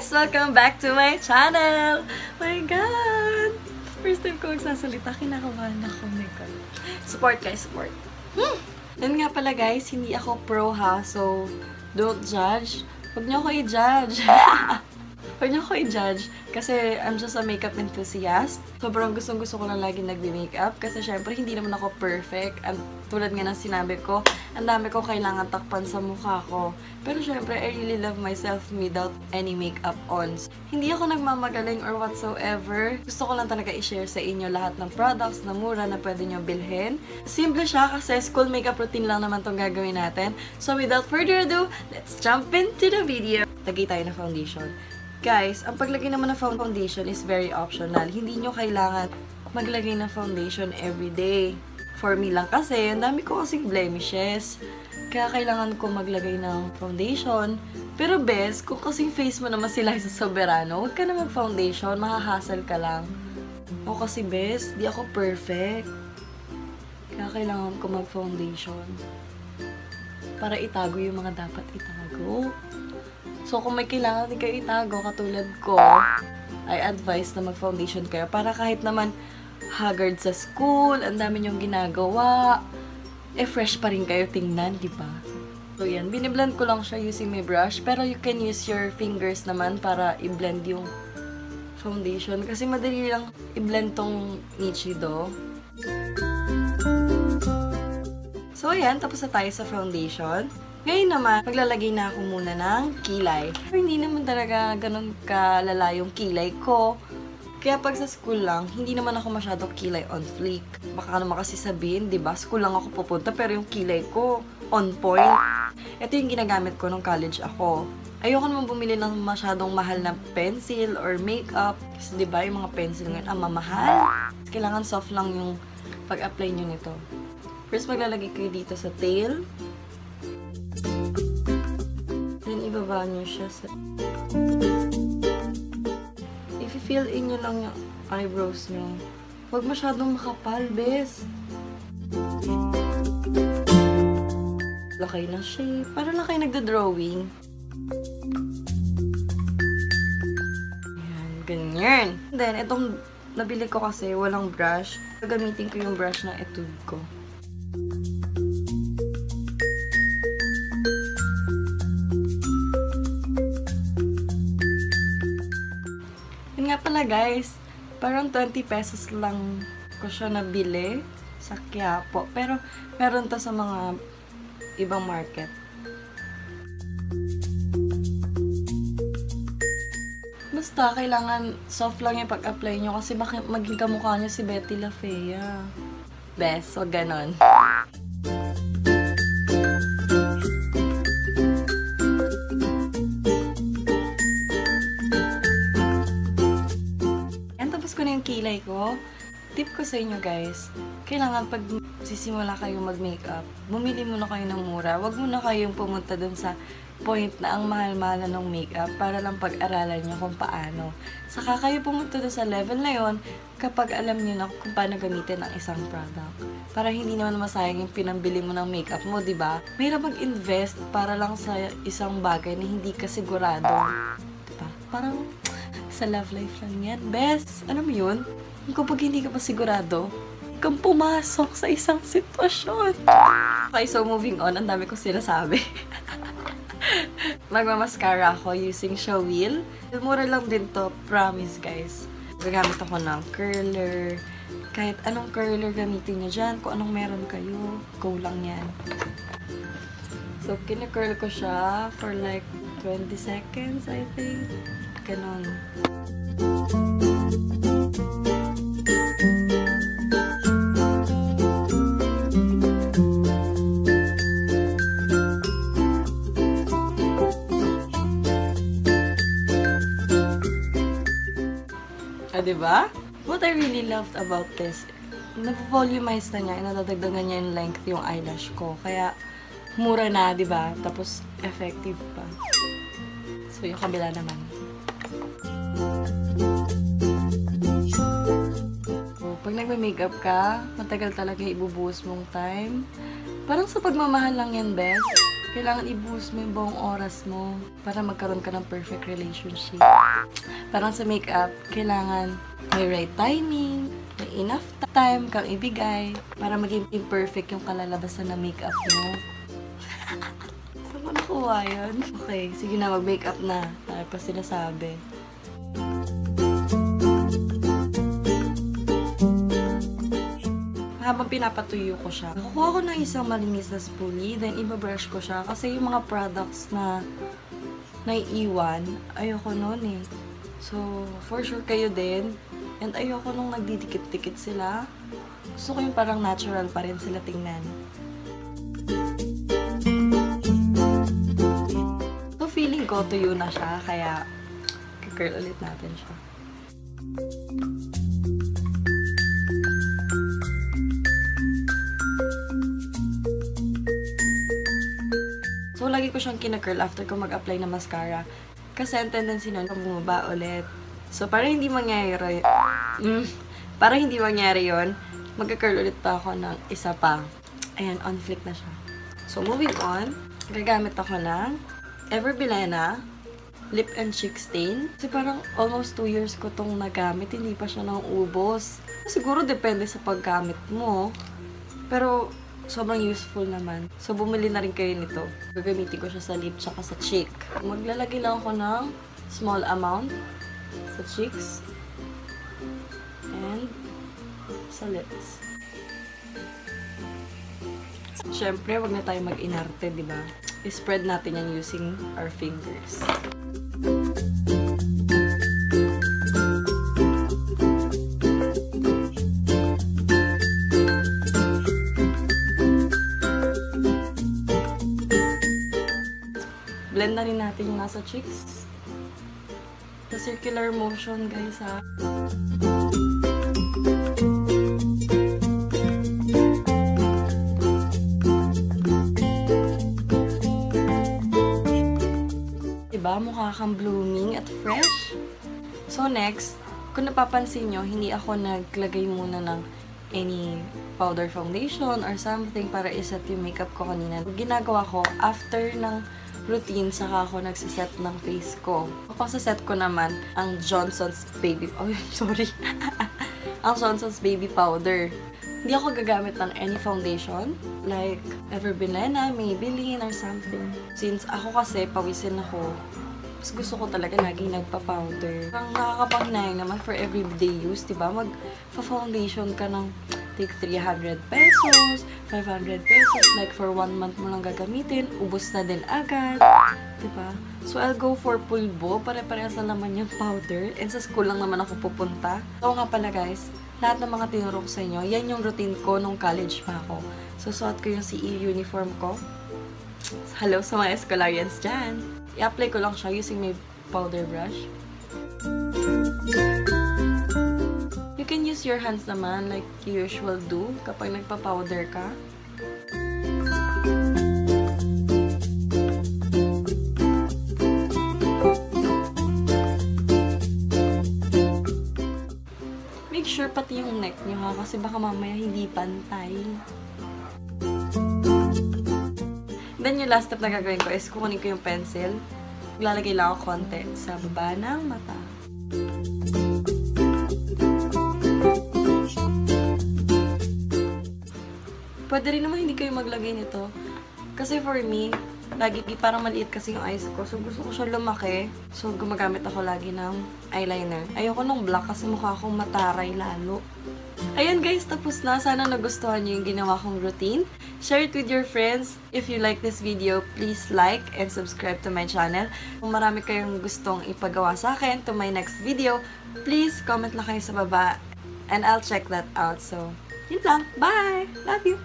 guys! Welcome back to my channel! My God! First time ko magsasalita, kinakabahan ako. Oh my God. Support guys, support. Yan nga pala guys, hindi ako pro ha, so don't judge. Huwag niyo ako i-judge. Huwag niyo ako i-judge kasi I'm just a makeup enthusiast. Sobrang gustong-gusto ko lang lagi nagbe-makeup kasi syempre hindi naman ako perfect. At tulad nga ng sinabi ko, ang dami ko kailangan takpan sa mukha ko. Pero syempre, I really love myself without any makeup on. Hindi ako nagmamagaling or whatsoever. Gusto ko lang talaga i-share sa inyo lahat ng products na mura na pwede nyo bilhin. Simple siya kasi school makeup routine lang naman itong gagawin natin. So without further ado, let's jump into the video. Lagay tayo ng foundation. Guys, ang paglagay naman ng foundation is very optional. Hindi nyo kailangan maglagay ng foundation everyday. For me lang kasi, ang dami ko kasing blemishes. Kaya kailangan ko maglagay ng foundation. Pero best, kung kasing face mo naman sila sa soberano, huwag ka na mag-foundation, mahahasal ka lang. O kasi best, di ako perfect. Kaya kailangan ko mag-foundation. Para itago yung mga dapat itago. So, kung may kailangan din kayo itago, katulad ko, I advise na mag-foundation kayo para kahit naman haggard sa school, ang dami niyong ginagawa, fresh pa rin kayo tingnan, di ba? So, yan. Biniblend ko lang siya using my brush, pero you can use your fingers naman para i-blend yung foundation. Kasi madali lang i-blend tong Nichido. So, ayan. Tapos na tayo sa foundation. Ngayon naman, maglalagay na ako muna ng kilay. Pero hindi naman talaga ganun kalala yung kilay ko. Kaya pag sa school lang, hindi naman ako masyadong kilay on fleek. Baka naman kasi sabihin, di ba? School lang ako pupunta pero yung kilay ko on point. Ito yung ginagamit ko nung college ako. Ayoko naman bumili ng masyadong mahal na pencil or makeup. Kasi di ba yung mga pencil ngayon, mamahal. Kailangan soft lang yung pag-apply nyo nito. First, maglalagay kayo dito sa tail. Then, ibaba nyo siya sa... I-fill in nyo lang yung eyebrows nyo. Huwag masyadong makapal, bes. Lakay na shape. Para lang kayo nagda-drawing. Ayan, ganyan. Then, itong nabili ko kasi walang brush. Gagamitin ko yung brush ng etude ko. Nga pala guys, parang 20 pesos lang ko siya nabili sa Quiapo. Pero meron to sa mga ibang market. Basta, kailangan soft lang yung pag-apply nyo kasi maging kamukha nyo si Betty La Fea. Best, wag ganon. Kilay ko. Tip ko sa inyo guys, kailangan pag sisimula kayong mag-makeup, bumili muna kayo ng mura. Huwag muna kayong pumunta dun sa point na ang mahal-mahal na ng makeup para lang pag-aralan nyo kung paano. Saka kayo pumunta dun sa level na yon kapag alam nyo na kung paano gamitin ang isang product. Para hindi naman masayang yung pinambili mo ng makeup mo, diba? Mahirap mag-invest para lang sa isang bagay na hindi ka sigurado. Diba? Parang sa love life lang yan. Best, alam mo yun? Kapag hindi ka pa sigurado, kang pumasok sa isang sitwasyon. Okay, so moving on, ang dami kong sinasabi. Magmamascara ako using Showwheel. Mura lang din to, promise guys. Gagamit ako ng curler. Kahit anong curler gamitin nyo dyan, kung anong meron kayo, go lang yan. So, kina-curl ko siya for like 20 seconds, I think. Ganon. Diba? What I really loved about this, nag-volumize na niya, nadadagdagan niya yung length yung eyelash ko. Kaya, mura na, diba? Tapos, effective pa. So, yung kabila naman. So, pag nagme-makeup ka, matagal talaga ibubuhos mong time. Parang sa pagmamahal lang yan, best. Kailangan i-boost mo yung buong oras mo para magkaroon ka ng perfect relationship. Parang sa makeup, kailangan may right timing, may enough time kang ibigay para maging perfect yung kalalabasan ng makeup mo. Saan mo nakuha yun? Okay, sige na, mag-makeup na. Ano pa sinasabi? Habang pinapatuyo ko siya, kukuha ko ng isang malinis na spoolie, then ibabrush ko siya. Kasi yung mga products na naiiwan, ayoko nun eh. So, for sure kayo din. And ayoko nung nagdidikit-dikit sila. Gusto ko yung parang natural pa rin sila tingnan. So, feeling ko tuyo na siya, kaya curl ulit natin siya. So, lagi ko siyang kina-curl after ko mag-apply ng mascara. Kasi ang tendency nun, bumaba ulit. So, para hindi mangyari yun, magka-curl ulit pa ako ng isa pa. Ayan, on flick na siya. So, moving on, gagamit ako ng Everbilena Lip and Cheek Stain. Kasi parang almost 2 years ko tong nagamit, hindi pa siya nang ubos. Siguro depende sa paggamit mo. Pero, sobrang useful naman. So, bumili na rin kayo nito. Gagamitin ko siya sa lip tsaka sa cheek. Maglalagay lang ako ng small amount sa cheeks and sa lips. Siyempre, wag na tayo mag-inarte, di ba? I-spread natin yan using our fingers. Blend na rin natin yung nasa cheeks. Sa circular motion, guys, ha. Diba? Mukha kang blooming at fresh. So, next, kung napapansin nyo, hindi ako naglagay muna ng any powder foundation or something para iset yung makeup ko kanina. Ginagawa ko, after ng routine, saka ako nagsiset ng face ko. Kapag sa set ko naman, ang Johnson's Baby... Oh, sorry. Ang Johnson's Baby Powder. Hindi ako gagamit ng any foundation, like Everbilena, Maybelline, or something. Since ako kasi, pawisin ako, mas gusto ko talaga laging nagpa-powder. Ang nakakapanghinayang naman for everyday use, diba? Mag-foundation ka ng take 300 pesos, 500 pesos, like for 1 month mo lang gagamitin, ubos na din agad, diba? So, I'll go for pulbo, pare-parehas na naman yung powder, and sa school lang naman ako pupunta. So, nga pala guys, lahat ng mga tinuro ko sa inyo, yan yung routine ko nung college pa ako. So, suot ko yung CE uniform ko. Hello sa mga escolarians dyan. I-apply ko lang siya using my powder brush. You can use your hands naman like you usual do kapag nagpa-powder ka. Make sure pati yung neck nyo ha, kasi baka mamaya hindi pantay. Then yung last step na gagawin ko is kukunin ko yung pencil. Lalagay lang ako konti sa baba ng mata. Pwede rin naman hindi kayo maglagay nito. Kasi for me, lagi parang maliit kasi yung eyes ko. So, gusto ko siya lumaki. So, gumagamit ako lagi ng eyeliner. Ayoko nung black kasi mukha akong mataray lalo. Ayan guys, tapos na. Sana nagustuhan nyo yung ginawa kong routine. Share it with your friends. If you like this video, please like and subscribe to my channel. Kung marami kayong gustong ipagawa sa akin to my next video, please comment lang kayo sa baba and I'll check that out. So, yun lang. Bye! Love you!